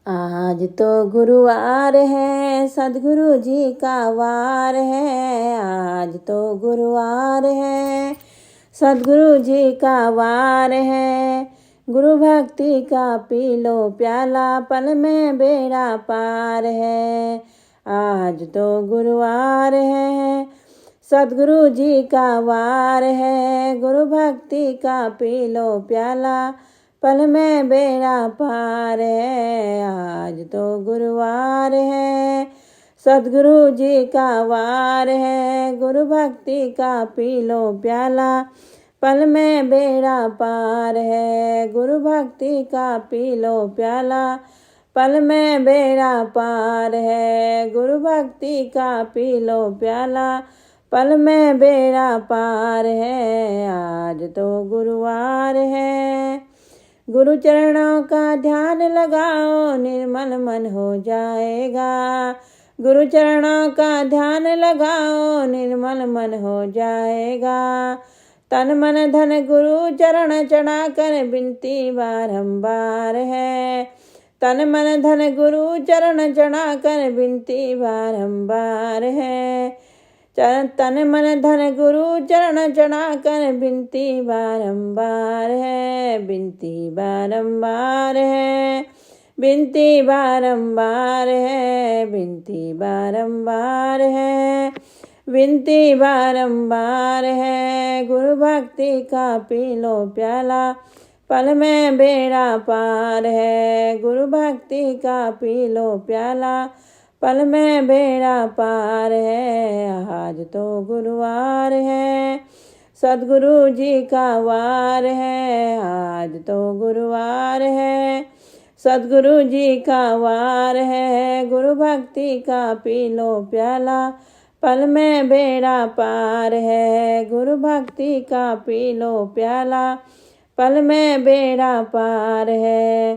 आज तो गुरुवार है, सद्गुरु जी का वार है। आज तो गुरुवार है, सद्गुरु जी का वार है। गुरु भक्ति का पी लो प्याला, पल में बेड़ा पार है। आज तो गुरुवार है, सद्गुरु जी का वार है। गुरु भक्ति का पी लो प्याला, पल में बेड़ा पार है। आज तो गुरुवार है, सद्गुरु जी का वार है। गुरु भक्ति का पी लो प्याला, पल में बेड़ा पार है। गुरु भक्ति का पी लो प्याला, पल में बेड़ा पार है। गुरु भक्ति का पी लो प्याला, पल में बेड़ा पार है। आज तो गुरुवार है, गुरु चरणों का ध्यान लगाओ, निर्मल मन हो जाएगा। गुरु चरणों का ध्यान लगाओ, निर्मल मन हो जाएगा। तन मन धन गुरु चरण चढ़ा कर विनती बारंबार है। तन मन धन गुरु चरण चढ़ा कर विनती बारंबार है। तन मन धन गुरु चरण चढ़ा कर विनती बारंबार है। विनती बारंबार है, विनती बारंबार है। विनती बारंबार है, विनती बारंबार है। गुरु भक्ति का पी लो प्याला, पल में बेड़ा पार है। गुरु भक्ति का पी लो प्याला, पल में बेड़ा पार है। आज तो गुरुवार है, सद्गुरु जी का वार है। आज तो गुरुवार है, सद्गुरु जी का वार है। गुरु भक्ति का पी लो प्याला, पल में बेड़ा पार है। गुरु भक्ति का पी लो प्याला, पल में बेड़ा पार है।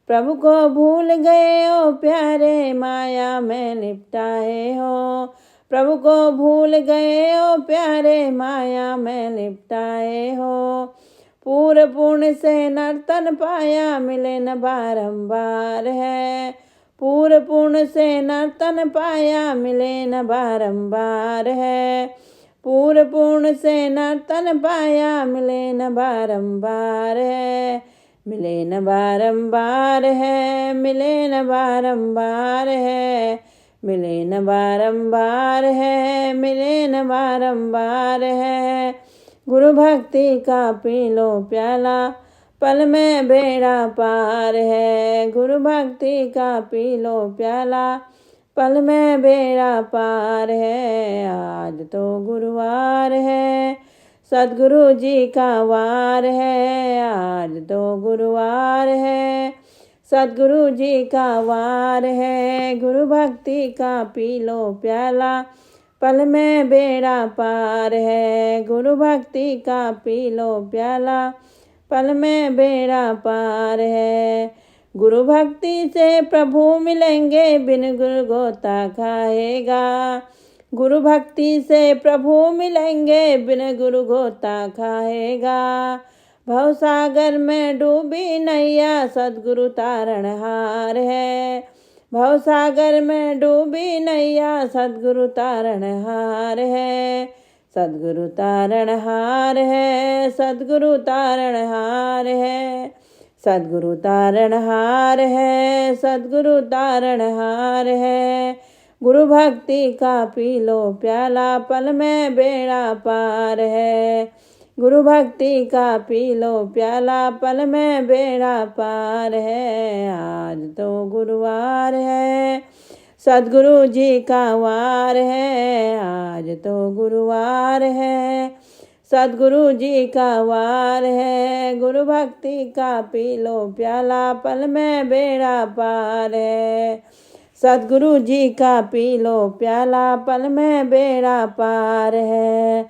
प्रभु को भूल गए हो प्यारे, माया में लिपटाए हो। प्रभु को भूल गए हो प्यारे, माया में लिपटाए हो। पूर्ण पूर्ण से नर्तन पाया, मिले न बारंबार है। पूर्ण पूर्ण से नर्तन पाया, मिले न बारंबार है। पूर्ण पूर्ण से नर्तन पाया, मिले न बारंबार है। मिले न बारंबार है, मिले न बारंबार है। मिले न बारंबार है, मिले न बारंबार है। गुरु भक्ति का पी लो प्याला, पल में बेड़ा पार है। गुरु भक्ति का पी लो प्याला, पल में बेड़ा पार है। आज तो गुरुवार है, सद्गुरु जी का वार है। आज तो गुरुवार है, सद्गुरु जी का वार है। गुरु भक्ति का पी लो प्याला, पल में बेड़ा पार है। गुरु भक्ति का पी लो प्याला, पल में बेड़ा पार है। गुरु भक्ति से प्रभु मिलेंगे, बिन गुरु गोता खाएगा। गुरु भक्ति से प्रभु मिलेंगे, बिन गुरु गोता खाएगा। भवसागर में डूबी नैया, सद्गुरु तारणहार है। भवसागर में डूबी नैया, सद्गुरु तारणहार है। सद्गुरु तारणहार है, सद्गुरु तारणहार है। सद्गुरु तारणहार है, सद्गुरु तारणहार है। गुरु भक्ति का पी लो प्याला, पल में बेड़ा पार है। गुरु भक्ति का पी लो प्याला, पल में बेड़ा पार है। आज तो गुरुवार है, सद्गुरु जी का वार है। आज तो गुरुवार है, सद्गुरु जी का वार है। गुरु भक्ति का पी लो प्याला, पल में बेड़ा पार है। सद्गुरु जी का पी लो प्याला, पल में बेड़ा पार है।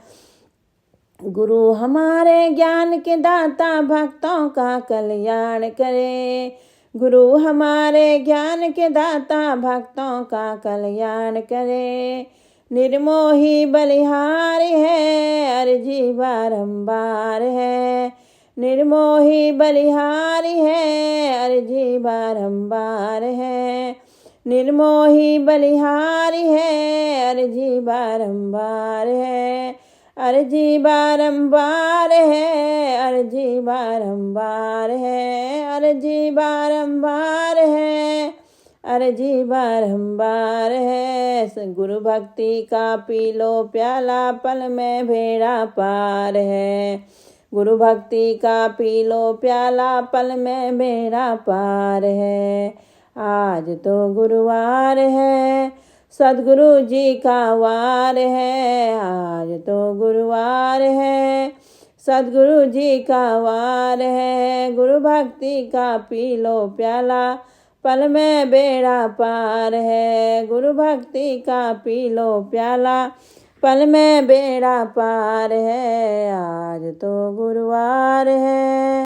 गुरु हमारे ज्ञान के दाता, भक्तों का कल्याण करे। गुरु हमारे ज्ञान के दाता, भक्तों का कल्याण करे। निर्मोही बलिहारी है, अर्जी बारंबार है। निर्मोही बलिहारी है, अर्जी बारंबार है। निर्मोही बलिहारी है, अर्जी बारंबार है। अर्जी बारंबार है, अर्जी बारंबार है। अर्जी बारंबार है, अर्जी बारंबार है। गुरु भक्ति का पी लो प्याला, पल में बेड़ा पार है। गुरु भक्ति का पी लो प्याला, पल में बेड़ा पार है। आज तो गुरुवार है, सद्गुरु जी का वार है। आज तो गुरुवार है, सद्गुरु जी का वार है। गुरु भक्ति का पी लो प्याला, पल में बेड़ा पार है। गुरु भक्ति का पी लो प्याला, पल में बेड़ा पार है। आज तो गुरुवार है।